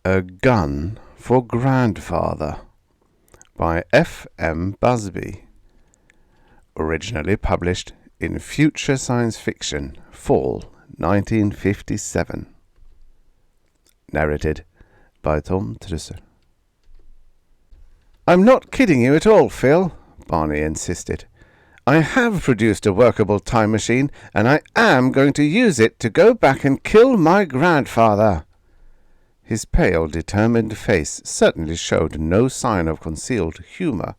A Gun for Grandfather by F.M. Busby. Originally published in Future Science Fiction, Fall 1957. Narrated by Tom Trussell. "I'm not kidding you at all, Phil," Barney insisted. "I have produced a workable time machine, and I am going to use it to go back and kill my grandfather." His pale, determined face certainly showed no sign of concealed humour.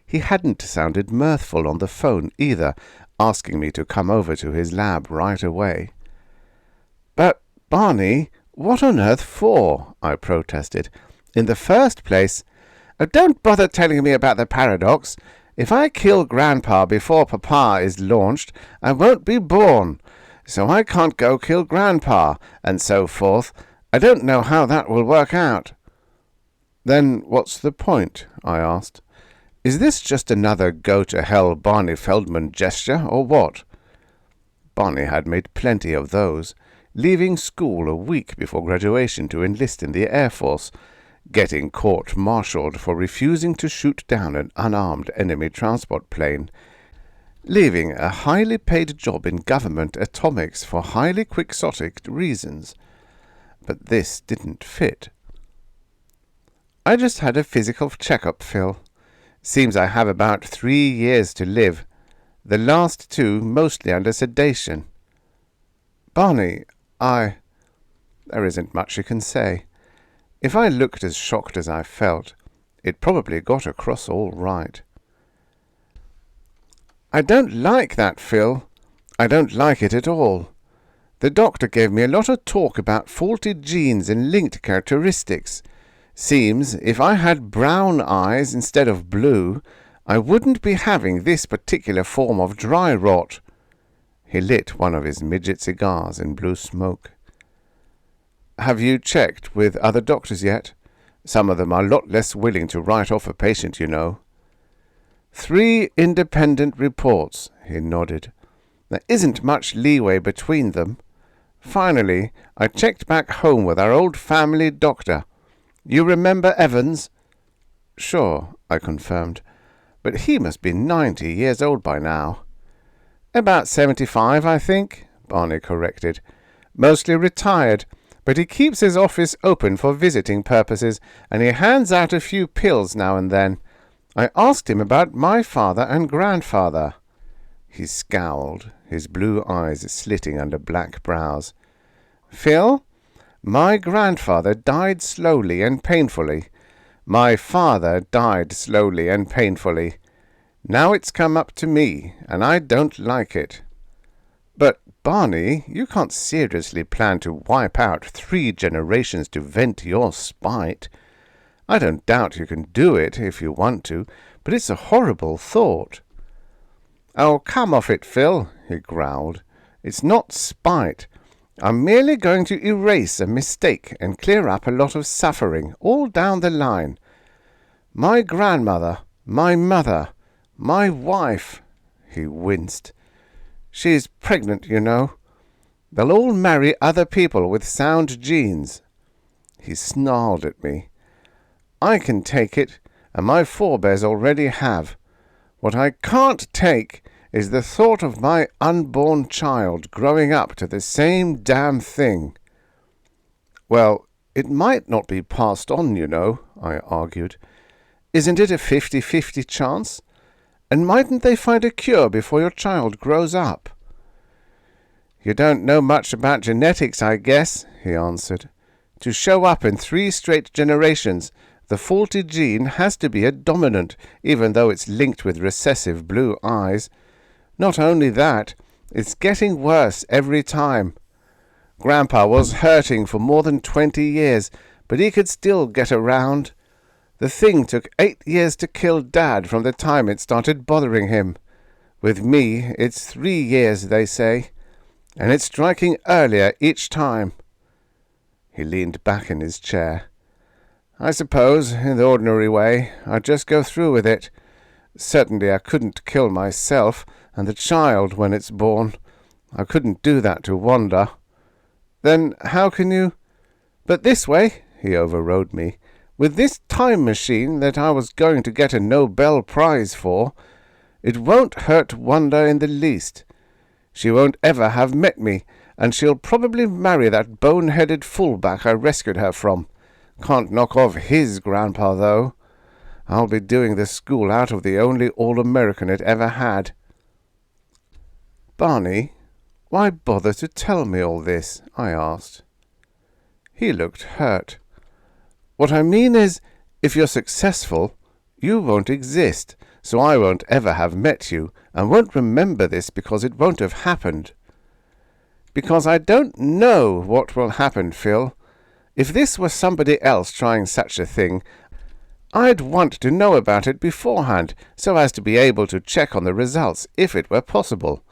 He hadn't sounded mirthful on the phone either, asking me to come over to his lab right away. "But, Barney, what on earth for?" I protested. "In the first place—" "Oh, don't bother telling me about the paradox. If I kill Grandpa before Papa is launched, I won't be born, so I can't go kill Grandpa, and so forth. I don't know how that will work out." "Then what's the point?" I asked. "Is this just another go-to-hell Barney Feldman gesture, or what?" Barney had made plenty of those, leaving school a week before graduation to enlist in the Air Force, getting court-martialed for refusing to shoot down an unarmed enemy transport plane, leaving a highly paid job in government atomics for highly quixotic reasons. But this didn't fit. "I just had a physical checkup, Phil. Seems I have about 3 years to live, the last 2 mostly under sedation." "Barney, There isn't much you can say. If I looked as shocked as I felt, it probably got across all right." "I don't like that, Phil. I don't like it at all. The doctor gave me a lot of talk about faulty genes and linked characteristics. Seems if I had brown eyes instead of blue, I wouldn't be having this particular form of dry rot." He lit one of his midget cigars and blew smoke. "Have you checked with other doctors yet? Some of them are a lot less willing to write off a patient, you know." 3 independent reports," he nodded. "There isn't much leeway between them. Finally, I checked back home with our old family doctor. You remember Evans?" "Sure," I confirmed. "But he must be 90 years old by now." "About 75, I think," Barney corrected. "Mostly retired, but he keeps his office open for visiting purposes, and he hands out a few pills now and then. I asked him about my father and grandfather." He scowled, his blue eyes slitting under black brows. "Phil, my grandfather died slowly and painfully. My father died slowly and painfully. Now it's come up to me, and I don't like it." "But, Barney, you can't seriously plan to wipe out 3 generations to vent your spite. I don't doubt you can do it if you want to, but it's a horrible thought." "Oh, come off it, Phil," he growled. "It's not spite. I'm merely going to erase a mistake and clear up a lot of suffering all down the line. My grandmother, my mother, my wife—" he winced. "She's pregnant, you know. They'll all marry other people with sound genes." He snarled at me. "I can take it, and my forebears already have. What I can't take is the thought of my unborn child growing up to the same damn thing." "Well, it might not be passed on, you know," I argued. "Isn't it a 50-50 chance? And mightn't they find a cure before your child grows up?" "You don't know much about genetics, I guess," he answered. "To show up in 3 straight generations, the faulty gene has to be a dominant, even though it's linked with recessive blue eyes. Not only that, it's getting worse every time. Grandpa was hurting for more than 20 years, but he could still get around. The thing took 8 years to kill Dad from the time it started bothering him. With me, it's 3 years, they say, and it's striking earlier each time." He leaned back in his chair. "I suppose, in the ordinary way, I'd just go through with it. Certainly I couldn't kill myself and the child when it's born. I couldn't do that to Wanda." "Then how can you—" "But this way," he overrode me. "With this time machine that I was going to get a Nobel Prize for, it won't hurt Wanda in the least. She won't ever have met me, and she'll probably marry that bone-headed fullback I rescued her from. Can't knock off his grandpa, though. I'll be doing the school out of the only All-American it ever had." "Barney, why bother to tell me all this?" I asked. He looked hurt. "What I mean is, if you're successful, you won't exist, so I won't ever have met you, and won't remember this because it won't have happened." "Because I don't know what will happen, Phil. If this were somebody else trying such a thing, I'd want to know about it beforehand, so as to be able to check on the results if it were possible.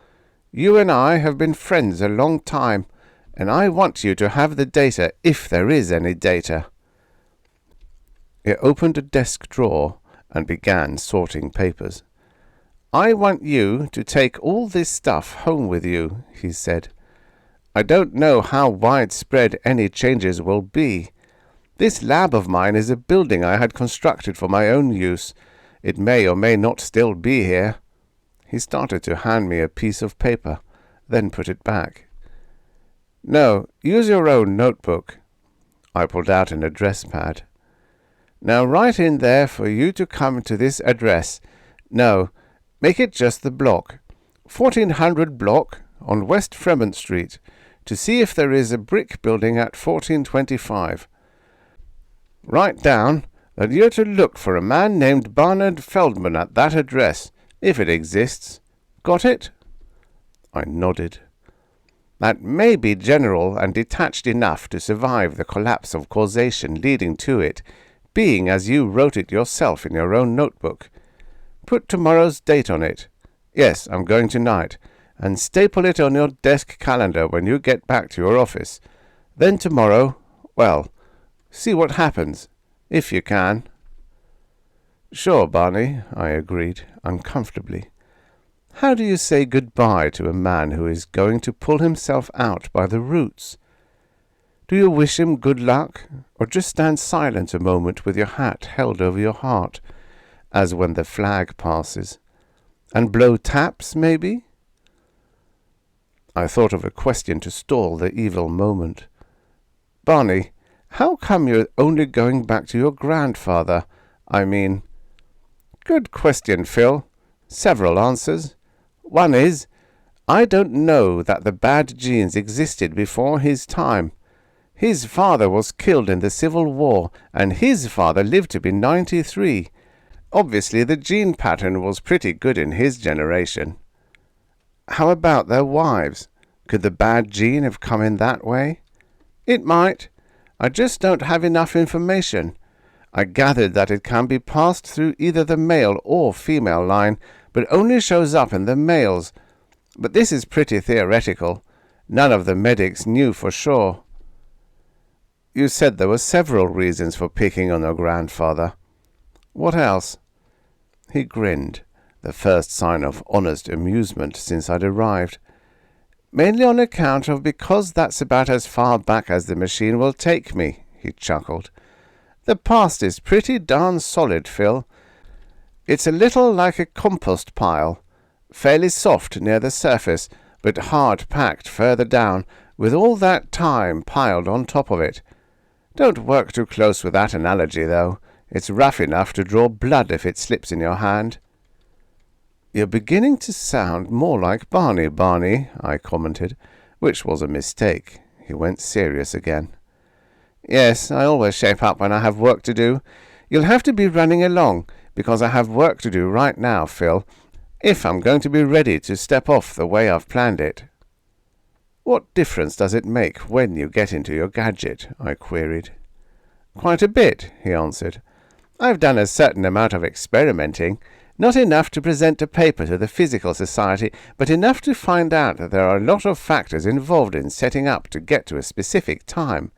You and I have been friends a long time, and I want you to have the data if there is any data." He opened a desk drawer and began sorting papers. "I want you to take all this stuff home with you," he said. "I don't know how widespread any changes will be. This lab of mine is a building I had constructed for my own use. It may or may not still be here." He started to hand me a piece of paper, then put it back. "No, use your own notebook." I pulled out an address pad. "Now write in there for you to come to this address. No, make it just the block. 1400 block on West Fremont Street, to see if there is a brick building at 1425. Write down that you're to look for a man named Barnard Feldman at that address, if it exists. Got it?" I nodded. "That may be general and detached enough to survive the collapse of causation leading to it, being as you wrote it yourself in your own notebook. Put tomorrow's date on it. Yes, I'm going tonight. And staple it on your desk calendar when you get back to your office. Then tomorrow, well, see what happens, if you can." "Sure, Barney," I agreed, uncomfortably. "How do you say goodbye to a man who is going to pull himself out by the roots? Do you wish him good luck, or just stand silent a moment with your hat held over your heart, as when the flag passes, and blow taps, maybe?" I thought of a question to stall the evil moment. "Barney, how come you're only going back to your grandfather? I mean—" "Good question, Phil. Several answers. One is, I don't know that the bad genes existed before his time. His father was killed in the Civil War, and his father lived to be 93. Obviously the gene pattern was pretty good in his generation." "How about their wives? Could the bad gene have come in that way?" "It might. I just don't have enough information. I gathered that it can be passed through either the male or female line, but only shows up in the males. But this is pretty theoretical. None of the medics knew for sure." "You said there were several reasons for picking on your grandfather. What else?" He grinned, the first sign of honest amusement since I'd arrived. "Mainly on account of because that's about as far back as the machine will take me," he chuckled. "The past is pretty darn solid, Phil. It's a little like a compost pile, fairly soft near the surface, but hard-packed further down, with all that time piled on top of it. Don't work too close with that analogy, though. It's rough enough to draw blood if it slips in your hand." "You're beginning to sound more like Barney," I commented, which was a mistake. He went serious again. "Yes, I always shape up when I have work to do. You'll have to be running along, because I have work to do right now, Phil, if I'm going to be ready to step off the way I've planned it." "What difference does it make when you get into your gadget?" I queried. "Quite a bit," he answered. "I've done a certain amount of experimenting, not enough to present a paper to the Physical Society, but enough to find out that there are a lot of factors involved in setting up to get to a specific time.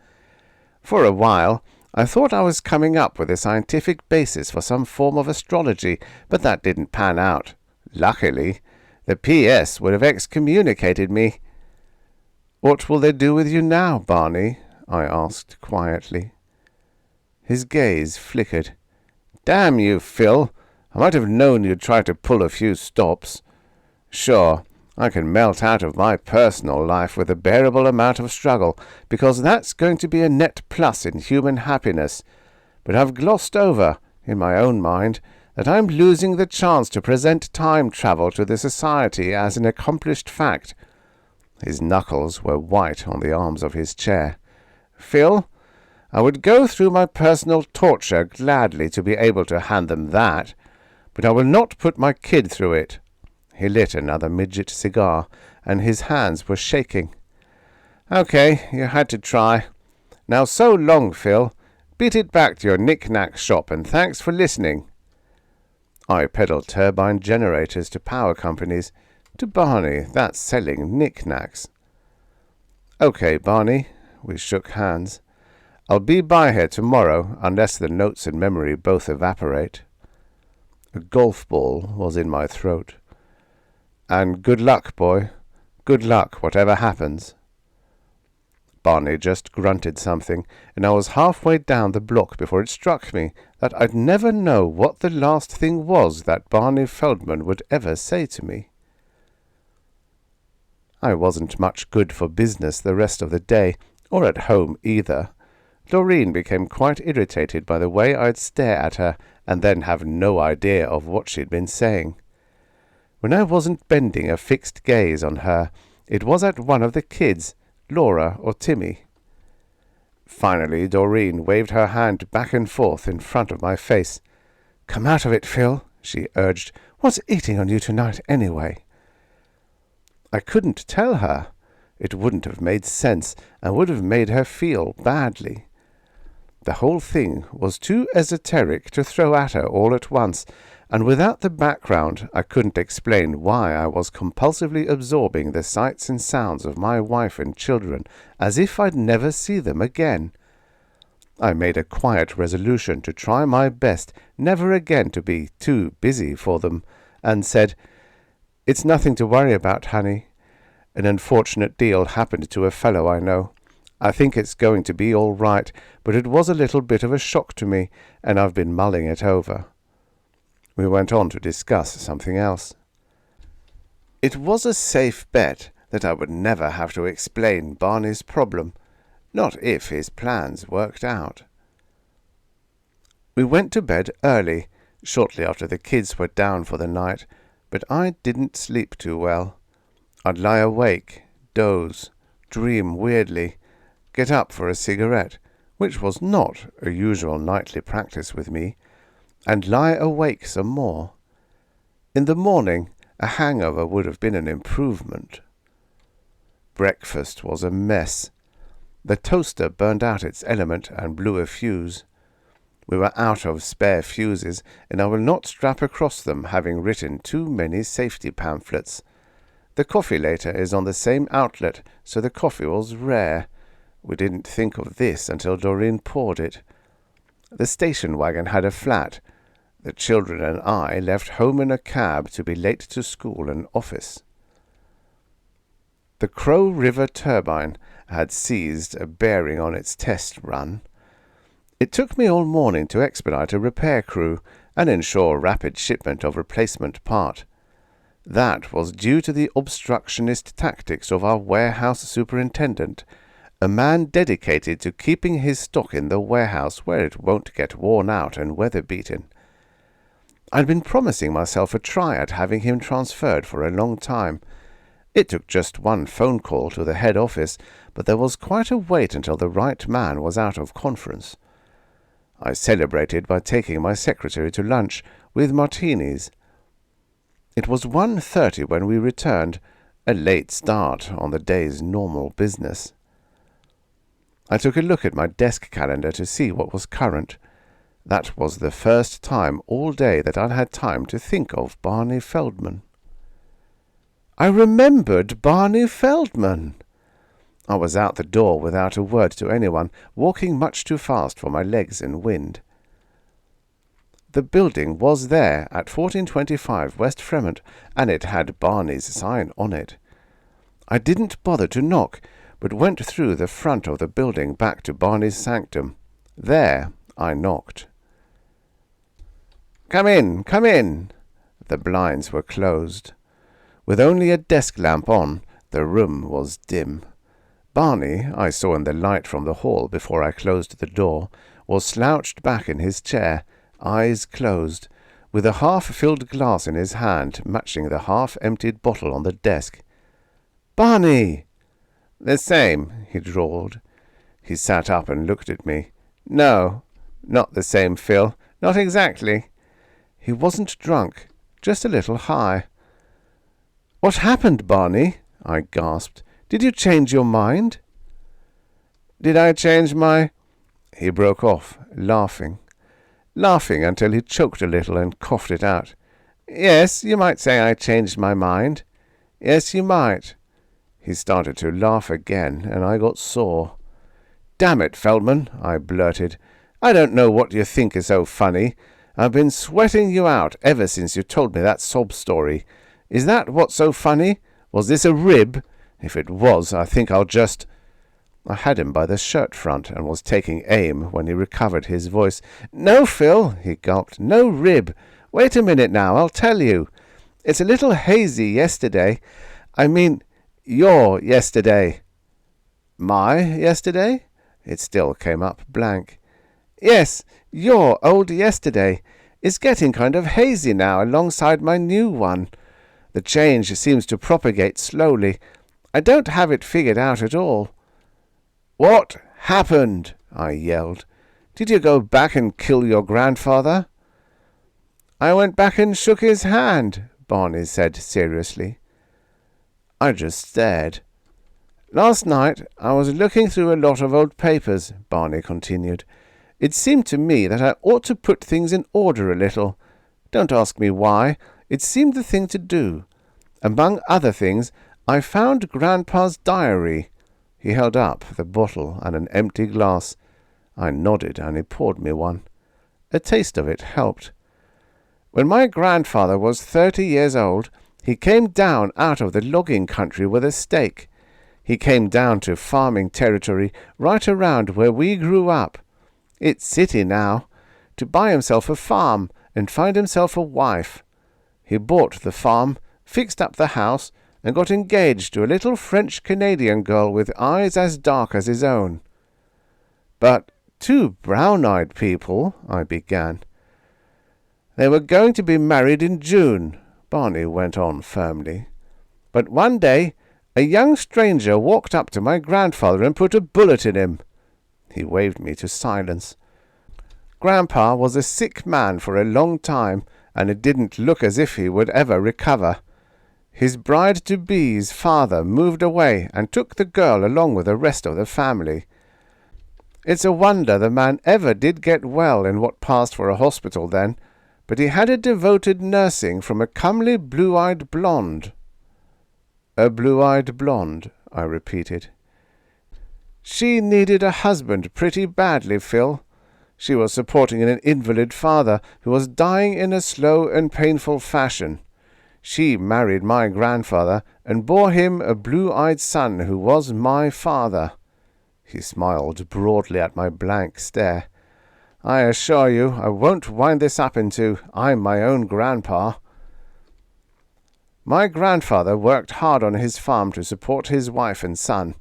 For a while, I thought I was coming up with a scientific basis for some form of astrology, but that didn't pan out. Luckily, the PS would have excommunicated me." "What will they do with you now, Barney?" I asked quietly. His gaze flickered. "Damn you, Phil! I might have known you'd try to pull a few stops. Sure, I can melt out of my personal life with a bearable amount of struggle, because that's going to be a net plus in human happiness. But I've glossed over, in my own mind, that I'm losing the chance to present time travel to the society as an accomplished fact." His knuckles were white on the arms of his chair. "Phil, I would go through my personal torture gladly to be able to hand them that, but I will not put my kid through it." He lit another midget cigar, and his hands were shaking. "Okay, you had to try. Now so long, Phil. Beat it back to your knick-knack shop, and thanks for listening." I peddled turbine generators to power companies. To Barney, that's selling knick-knacks. "Okay, Barney." We shook hands. "I'll be by here tomorrow, unless the notes and memory both evaporate." A golf ball was in my throat. "And good luck, boy. Good luck, whatever happens." Barney just grunted something, and I was halfway down the block before it struck me that I'd never know what the last thing was that Barney Feldman would ever say to me. I wasn't much good for business the rest of the day, or at home either. Doreen became quite irritated by the way I'd stare at her and then have no idea of what she'd been saying. When I wasn't bending a fixed gaze on her, it was at one of the kids, Laura or Timmy. Finally, Doreen waved her hand back and forth in front of my face. "Come out of it, Phil," she urged. "What's eating on you tonight, anyway?" I couldn't tell her. It wouldn't have made sense, and would have made her feel badly. The whole thing was too esoteric to throw at her all at once, and without the background I couldn't explain why I was compulsively absorbing the sights and sounds of my wife and children as if I'd never see them again. I made a quiet resolution to try my best never again to be too busy for them, and said, "It's nothing to worry about, honey. An unfortunate deal happened to a fellow I know. I think it's going to be all right, but it was a little bit of a shock to me, and I've been mulling it over." We went on to discuss something else. It was a safe bet that I would never have to explain Barney's problem, not if his plans worked out. We went to bed early, shortly after the kids were down for the night, but I didn't sleep too well. I'd lie awake, doze, dream weirdly, get up for a cigarette, which was not a usual nightly practice with me, and lie awake some more. In the morning, a hangover would have been an improvement. Breakfast was a mess. The toaster burned out its element and blew a fuse. We were out of spare fuses, and I will not strap across them, having written too many safety pamphlets. The coffee later is on the same outlet, so the coffee was rare. We didn't think of this until Doreen poured it. The station wagon had a flat. The children and I left home in a cab to be late to school and office. The Crow River turbine had seized a bearing on its test run. It took me all morning to expedite a repair crew and ensure rapid shipment of replacement part. That was due to the obstructionist tactics of our warehouse superintendent, a man dedicated to keeping his stock in the warehouse where it won't get worn out and weather-beaten. I'd been promising myself a try at having him transferred for a long time. It took just one phone call to the head office, but there was quite a wait until the right man was out of conference. I celebrated by taking my secretary to lunch with martinis. It was 1:30 when we returned, a late start on the day's normal business. I took a look at my desk calendar to see what was current. That was the first time all day that I'd had time to think of Barney Feldman. I remembered Barney Feldman! I was out the door without a word to anyone, walking much too fast for my legs and wind. The building was there at 1425 West Fremont, and it had Barney's sign on it. I didn't bother to knock, but went through the front of the building back to Barney's sanctum. There I knocked. "Come in, come in." The blinds were closed. With only a desk lamp on, the room was dim. Barney, I saw in the light from the hall before I closed the door, was slouched back in his chair, eyes closed, with a half-filled glass in his hand, matching the half-emptied bottle on the desk. "Barney!" "The same," he drawled. He sat up and looked at me. "No, not the same, Phil. Not exactly." He wasn't drunk, just a little high. "What happened, Barney?" I gasped. "Did you change your mind?" "Did I change my—" He broke off, laughing until he choked a little and coughed it out. "Yes, you might say I changed my mind. Yes, you might." He started to laugh again, and I got sore. "Damn it, Feldman," I blurted. "I don't know what you think is so funny. I've been sweating you out ever since you told me that sob story. Is that what's so funny? Was this a rib? If it was, I think I'll just—" I had him by the shirt front and was taking aim when he recovered his voice. "No, Phil," he gulped. "No rib. Wait a minute now, I'll tell you. It's a little hazy yesterday. I mean, your yesterday." "My yesterday?" It still came up blank. "Yes, your old yesterday. It's getting kind of hazy now alongside my new one. The change seems to propagate slowly. I don't have it figured out at all." "What happened?" I yelled. "Did you go back and kill your grandfather?" "I went back and shook his hand," Barney said seriously. I just stared. "Last night I was looking through a lot of old papers," Barney continued. "It seemed to me that I ought to put things in order a little. Don't ask me why. It seemed the thing to do. Among other things, I found Grandpa's diary." He held up the bottle and an empty glass. I nodded, and he poured me one. A taste of it helped. "When my grandfather was 30 years old, he came down out of the logging country with a stake. He came down to farming territory right around where we grew up. It's city now. To buy himself a farm and find himself a wife. He bought the farm, fixed up the house, and got engaged to a little French-Canadian girl with eyes as dark as his own." "But 2 brown-eyed people," I began. "They were going to be married in June," Barney went on firmly. "But one day a young stranger walked up to my grandfather and put a bullet in him." He waved me to silence. "Grandpa was a sick man for a long time, and it didn't look as if he would ever recover. His bride-to-be's father moved away and took the girl along with the rest of the family. It's a wonder the man ever did get well in what passed for a hospital then, but he had a devoted nursing from a comely blue-eyed blonde." "A blue-eyed blonde," I repeated. "She needed a husband pretty badly, Phil. She was supporting an invalid father who was dying in a slow and painful fashion. She married my grandfather and bore him a blue-eyed son who was my father." He smiled broadly at my blank stare. "I assure you I won't wind this up into I'm my own grandpa." "My grandfather worked hard on his farm to support his wife and son.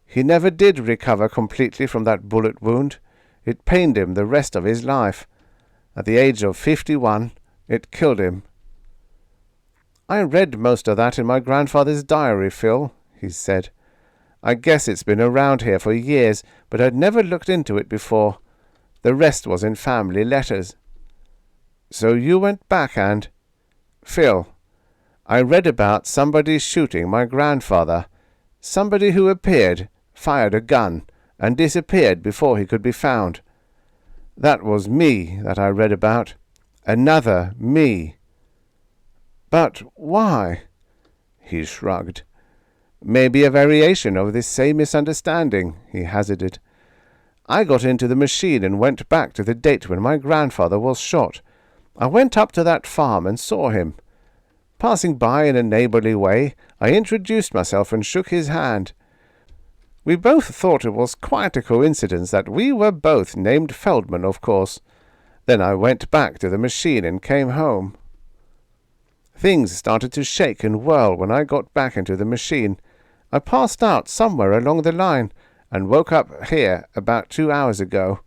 He never did recover completely from that bullet wound. It pained him the rest of his life. At the age of 51, it killed him." "I read most of that in my grandfather's diary, Phil," he said. "I guess it's been around here for years, but I'd never looked into it before. The rest was in family letters." "So you went back and—" "Phil, I read about somebody shooting my grandfather. Somebody who appeared, fired a gun, and disappeared before he could be found. That was me that I read about. Another me." "But why?" He shrugged. "Maybe a variation of this same misunderstanding," he hazarded. "I got into the machine and went back to the date when my grandfather was shot. I went up to that farm and saw him. Passing by in a neighborly way, I introduced myself and shook his hand. We both thought it was quite a coincidence that we were both named Feldman, of course. Then I went back to the machine and came home. Things started to shake and whirl when I got back into the machine. I passed out somewhere along the line and woke up here about 2 hours ago.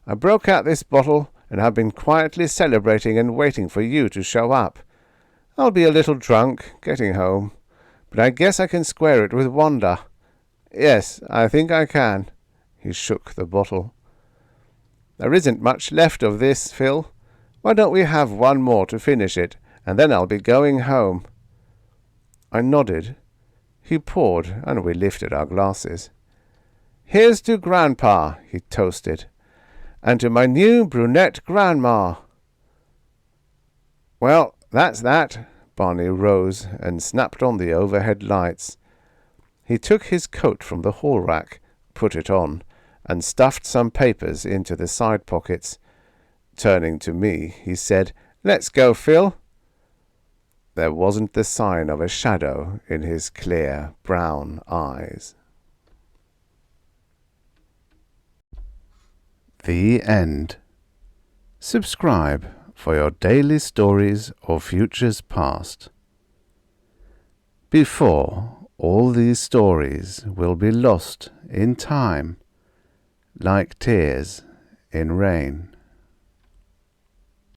I broke out this bottle and have been quietly celebrating and waiting for you to show up. I'll be a little drunk getting home, but I guess I can square it with Wanda. Yes, I think I can. He shook the bottle. There isn't much left of this, Phil. Why don't we have one more to finish it, and then I'll be going home. I nodded. He poured, and we lifted our glasses. Here's to Grandpa, he toasted, and to my new brunette grandma. Well, that's that. Barney rose and snapped on the overhead lights. He took his coat from the hall rack, put it on, and stuffed some papers into the side pockets. Turning to me, he said, Let's go, Phil. There wasn't the sign of a shadow in his clear brown eyes. The end. Subscribe for your daily stories or futures past. Before all these stories will be lost in time, like tears in rain.